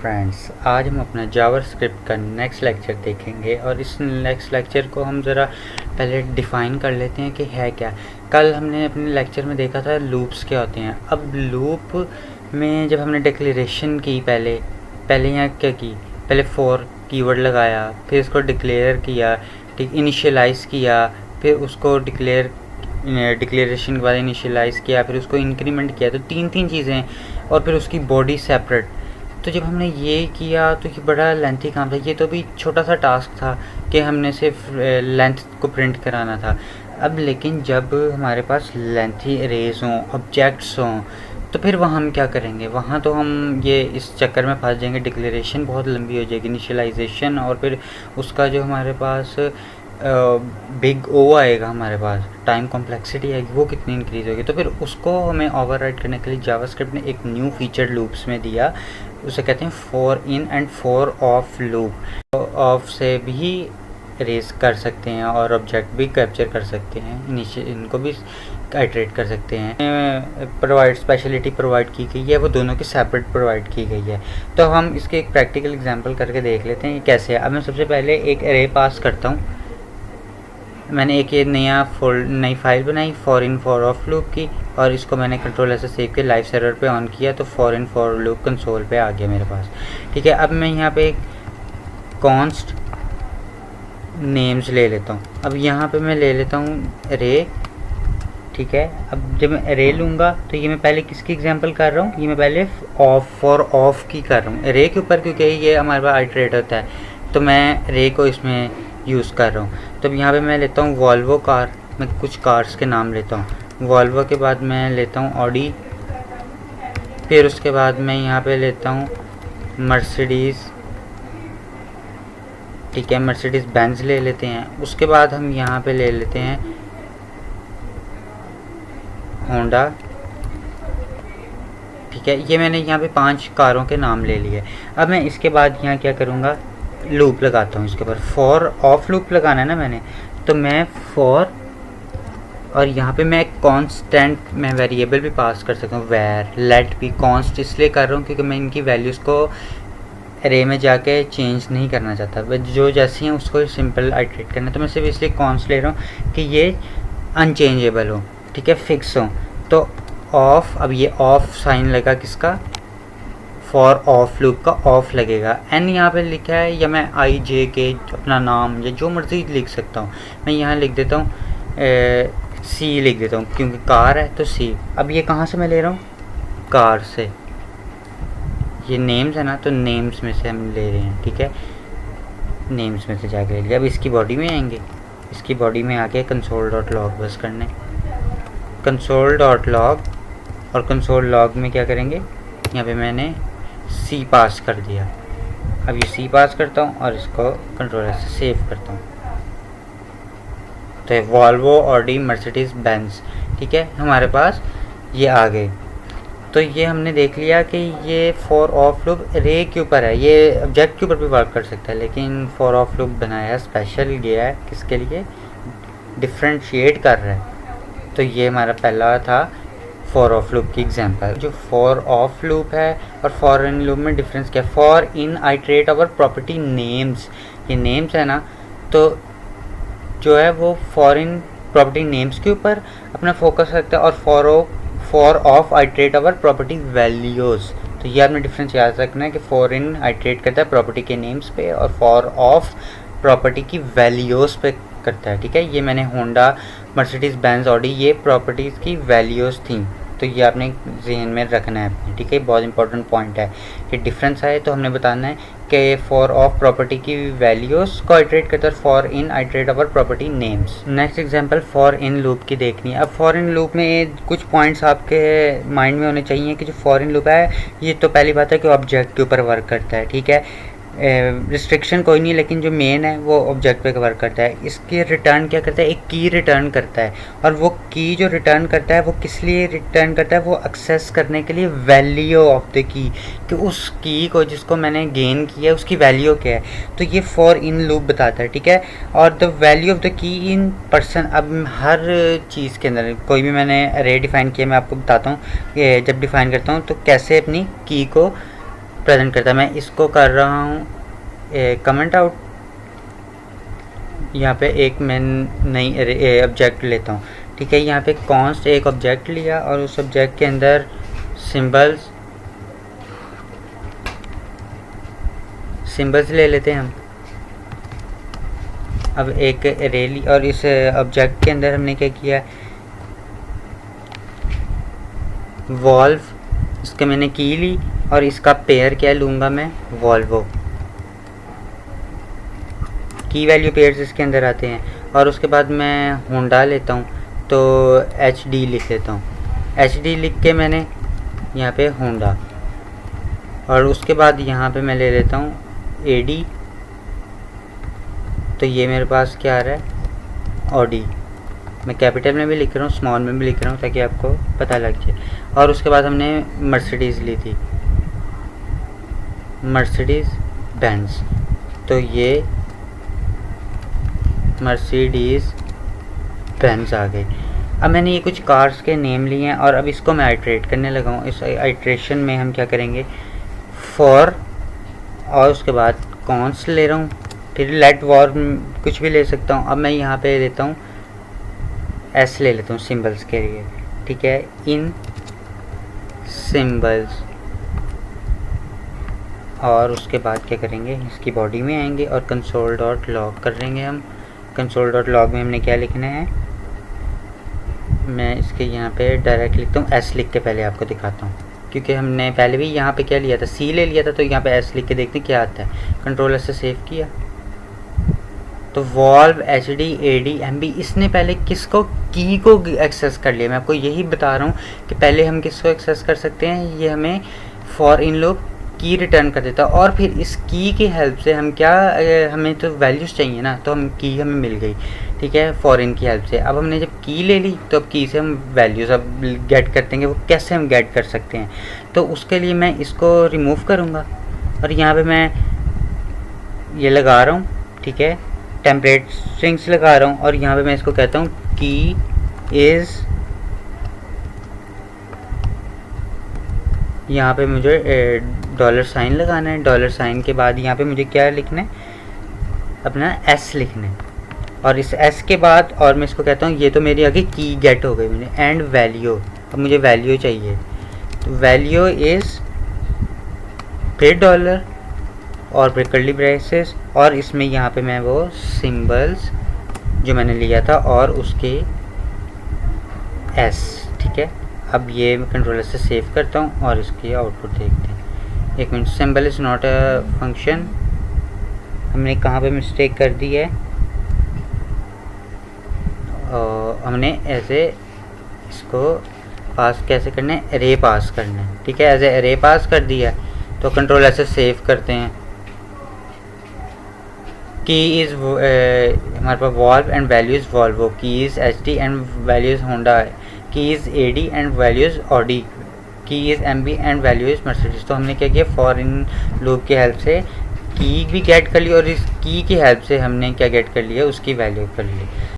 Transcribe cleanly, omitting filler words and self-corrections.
Friends, आज हम अपना जावास्क्रिप्ट का नेक्स्ट लेक्चर देखेंगे और इस नेक्स्ट लेक्चर को हम ज़रा पहले डिफ़ाइन कर लेते हैं कि है क्या। कल हमने अपने लेक्चर में देखा था लूप्स क्या होते हैं। अब लूप में जब हमने डिक्लेरेशन की पहले यहाँ क्या की, पहले फॉर कीवर्ड लगाया, फिर इसको डिक्लेयर किया, ठीक, इनिशियलाइज़ किया, फिर उसको डिक्लेरेशन के बाद इनिशियलाइज़ किया, फिर उसको इंक्रीमेंट किया। तो तीन चीज़ें, और फिर उसकी बॉडी सेपरेट। तो जब हमने ये किया तो ये बड़ा लेंथी काम था। ये तो भी छोटा सा टास्क था कि हमने सिर्फ लेंथ को प्रिंट कराना था। अब लेकिन जब हमारे पास लेंथी अरेज हों, ऑब्जेक्ट्स हों, तो फिर वहाँ हम क्या करेंगे। वहाँ तो हम ये इस चक्कर में फंस जाएंगे, डिक्लेरेशन बहुत लंबी हो जाएगी, इनिशियलाइजेशन, और फिर उसका जो हमारे पास बिग ओ आएगा, हमारे पास टाइम कॉम्प्लेक्सिटी आएगी, वो कितनी इंक्रीज़ होगी। तो फिर उसको हमें ओवरराइड करने के लिए जावास्क्रिप्ट ने एक न्यू फीचर लूप्स में दिया, उसे कहते हैं for in and for of loop. Of से भी रेज कर सकते हैं और ऑब्जेक्ट भी कैप्चर कर सकते हैं, नीचे इनको भी आइटरेट कर सकते हैं। स्पेशलिटी प्रोवाइड की गई है, वो दोनों की सेपरेट प्रोवाइड की गई है। तो हम इसके एक प्रैक्टिकल एग्जांपल करके देख लेते हैं ये कैसे है। अब मैं सबसे पहले एक एरे पास करता हूँ। मैंने एक ये नई फाइल बनाई for in for of loop की, और इसको मैंने कंट्रोल ऐसे सेव के लाइव सर्वर पे ऑन किया, तो for in for loop console पे आ गया मेरे पास। ठीक है, अब मैं यहाँ पे एक कॉन्स्ट नेम्स ले लेता हूँ। अब यहाँ पे मैं ले लेता हूँ रे। ठीक है, अब जब मैं रे लूँगा तो ये मैं पहले किसकी एग्जांपल कर रहा हूँ, ये मैं पहले फॉर ऑफ की कर रहा हूँ रे के ऊपर, क्योंकि ये हमारे पास आइटरेट होता है, तो मैं रे को इसमें यूज़ कर रहा हूँ। तो अब यहाँ पे मैं लेता हूँ वॉल्वो कार, मैं कुछ कार्स के नाम लेता हूँ। वॉल्वो के बाद मैं लेता हूँ ऑडी, फिर उसके बाद मैं यहाँ पे लेता हूँ मर्सिडीज़। ठीक है, मर्सिडीज़ बेंज ले लेते हैं। उसके बाद हम यहाँ पे ले लेते हैं होंडा। ठीक है, ये मैंने यहाँ पे 5 कारों के नाम ले लिए। अब मैं इसके बाद यहाँ क्या करूँगा, लूप लगाता हूँ इसके ऊपर। फॉर ऑफ लूप लगाना है ना मैंने, तो मैं फॉर, और यहाँ पे मैं कांस्टेंट मैं वेरिएबल भी पास कर सकता हूँ, वेर लेट भी कॉन्स्ट इसलिए कर रहा हूँ क्योंकि मैं इनकी वैल्यूज़ को अरे में जाके चेंज नहीं करना चाहता, जो जैसी हैं उसको सिंपल आइटरेट करना। तो मैं सिर्फ इसलिए कॉन्स्ट ले रहा हूँ कि ये अनचेंजेबल हो, ठीक है, फिक्स हो। तो ऑफ, अब ये ऑफ साइन लगा किसका, फॉर ऑफ लूप का ऑफ लगेगा। एन यहाँ पे लिखा है, या मैं आई जे के अपना नाम या जो मर्जी लिख सकता हूँ। मैं यहाँ लिख देता हूँ सी लिख देता हूँ, क्योंकि कार है तो सी। अब ये कहाँ से मैं ले रहा हूँ, कार से। ये नेम्स है ना, तो नेम्स में से हम ले रहे हैं। ठीक है, नेम्स में से जाके ले लिया। अब इसकी बॉडी में आएंगे, इसकी बॉडी में आके कंसोल डॉट लॉग बस करने, कंसोल डॉट लॉग, और कंसोल लॉग में क्या करेंगे, यहाँ पे मैंने सी पास कर दिया। अब ये सी पास करता हूँ और इसको कंट्रोलर से सेव करता हूँ। तो वॉल्वो, ऑडी, मर्सिडीज़ बेंज, ठीक है, हमारे पास ये आ गए। तो ये हमने देख लिया कि ये फॉर ऑफ लूप रे के ऊपर है, ये ऑब्जेक्ट के ऊपर भी वर्क कर सकता है, लेकिन फॉर ऑफ लूप बनाया स्पेशल गया है किसके लिए, डिफ्रेंशिएट कर रहा है। तो ये हमारा पहला था फॉर ऑफ लूप की एग्जांपल। जो फॉर ऑफ लूप है और फॉर इन लूप में डिफरेंस क्या है, for in iterate over property names. ये नेम्स है ना, तो जो है वो फॉर इन प्रॉपर्टी नेम्स के ऊपर अपना फोकस रखता है, और for of iterate over property values. तो ये आपने डिफरेंस याद रखना है कि फॉर इन आइटरेट करता है प्रॉपर्टी के नेम्स पे, और फॉर ऑफ प्रॉपर्टी की वैल्यूज़ पे करता है। ठीक है, ये मैंने होंडा, मर्सिडीज़ बेंज, ऑडी, ये प्रॉपर्टीज़ की वैल्यूज़ थी, तो ये आपने जहन में रखना है अपने। ठीक है, बहुत इंपॉर्टेंट पॉइंट है कि डिफरेंस है, तो हमने बताना है कि फॉर ऑफ प्रॉपर्टी की वैल्यूज़ को आइटरेट करता है, for in iterate over property names. Next example for in loop की देखनी है। अब फॉर इन लूप में कुछ पॉइंट्स आपके माइंड में होने चाहिए कि जो फॉर इन लूप है, ये तो पहली बात है कि ऑब्जेक्ट के ऊपर वर्क करता है। ठीक है, रिस्ट्रिक्शन कोई नहीं, लेकिन जो मेन है वो ऑब्जेक्ट पे वर्क करता है। इसके रिटर्न क्या करता है, एक की रिटर्न करता है, और वो की जो रिटर्न करता है वो किस लिए रिटर्न करता है, वो एक्सेस करने के लिए वैल्यू ऑफ द की, कि उस की को जिसको मैंने गेन किया उसकी वैल्यू क्या है। तो ये फॉर इन लूप बताता है। ठीक है, और the value of the key in person. अब हर चीज़ के अंदर कोई भी मैंने अरे डिफ़ाइन किया, मैं आपको बताता हूँ कि जब डिफ़ाइन करता हूँ तो कैसे अपनी की को प्रेजेंट करता है। मैं इसको कर रहा हूँ कमेंट आउट। यहाँ पे एक मैं नई ऑब्जेक्ट लेता हूँ, ठीक है। यहाँ पे कॉन्स्ट एक ऑब्जेक्ट लिया और उस ऑब्जेक्ट के अंदर सिंबल्स ले लेते हैं हम। अब एक एरे ली और इस ऑब्जेक्ट के अंदर हमने क्या किया, वॉल्व, इसके मैंने की ली और इसका पेयर क्या लूँगा मैं, वॉल्वो। की वैल्यू पेयर्स इसके अंदर आते हैं। और उसके बाद मैं होंडा लेता हूँ, तो एच डी लिख लेता हूँ। एच डी लिख के मैंने यहाँ पे होंडा, और उसके बाद यहाँ पे मैं ले लेता हूँ ए डी। तो ये मेरे पास क्या आ रहा है, ऑडी। मैं कैपिटल में भी लिख रहा हूँ, स्मॉल में भी लिख रहा हूँ, ताकि आपको पता लग जाए। और उसके बाद हमने मर्सिडीज़ ली थी, मर्सिडीज़ बेंज। तो ये मर्सिडीज़ बेंज आ गई। अब मैंने ये कुछ कार्स के नेम लिए हैं और अब इसको मैं आइट्रेट करने लगा हूँ। इस आइट्रेशन में हम क्या करेंगे, फॉर, और उसके बाद कॉन्स्ट ले रहा हूँ, फिर लेट वॉर कुछ भी ले सकता हूँ। अब मैं यहाँ पे लेता हूँ एस ले लेता हूँ सिंबल्स के लिए, ठीक है। इन सिंबल्स, और उसके बाद क्या करेंगे, इसकी बॉडी में आएंगे और कंसोल डॉट लॉग कर लेंगे हम। कंसोल डॉट लॉग में हमने क्या लिखना है, मैं इसके यहाँ पे डायरेक्ट लिखता हूँ, एस लिख के पहले आपको दिखाता हूँ, क्योंकि हमने पहले भी यहाँ पे क्या लिया था, सी ले लिया था। तो यहाँ पे एस लिख के देखते हैं क्या आता है। कंट्रोल एस से सेव किया, तो valve, H D, A D, M B, इसने पहले किसको, की को एक्सेस कर लिया। मैं आपको यही बता रहा हूँ कि पहले हम किसको एक्सेस कर सकते हैं, ये हमें फॉर इन लूप की रिटर्न कर देता, और फिर इस की की हेल्प से हम क्या, हमें तो वैल्यूज़ चाहिए ना, तो हम की हमें मिल गई, ठीक है, फॉरेन की हेल्प से। अब हमने जब की ले ली तो अब की से हम वैल्यूज़ अब गेट करते हैं। वो कैसे हम गेट कर सकते हैं, तो उसके लिए मैं इसको रिमूव करूँगा और यहाँ पे मैं ये लगा रहा हूँ, ठीक है, टेम्पलेट स्ट्रिंग्स लगा रहा हूँ। और यहाँ पे मैं इसको कहता हूँ की इज़, यहाँ पे मुझे डॉलर साइन लगाना है। डॉलर साइन के बाद यहाँ पे मुझे क्या लिखना है, अपना एस लिखना है। और इस एस के बाद, और मैं इसको कहता हूँ, ये तो मेरी आगे की गेट हो गई मैंने, एंड वैल्यू। अब मुझे वैल्यू चाहिए, तो वैल्यू इज़, फिर डॉलर और फिर कर्ली ब्रेसेस, और इसमें यहाँ पे मैं वो सिंबल्स जो मैंने लिया था और उसके एस, ठीक है। अब ये मैं कंट्रोलर से सेव करता हूँ और इसकी आउटपुट देखते हैं। एक minute, symbol is not a function, हमने कहाँ पे मिस्टेक कर दी है, और हमने ऐसे इसको पास कैसे करना है, एरे पास करना है, ठीक है। एज ए एरे पास कर दिया, तो कंट्रोल ऐसे सेव करते हैं। की इज़ हमारे पास valve and values Volvo, key is H D and values Honda, key is A D and values Audi, key is M B and values Mercedes. तो हमने क्या किया, फॉर इन लूप की help से की भी गेट कर ली और इस की हेल्प से हमने क्या गेट कर लिया, उसकी वैल्यू कर ली।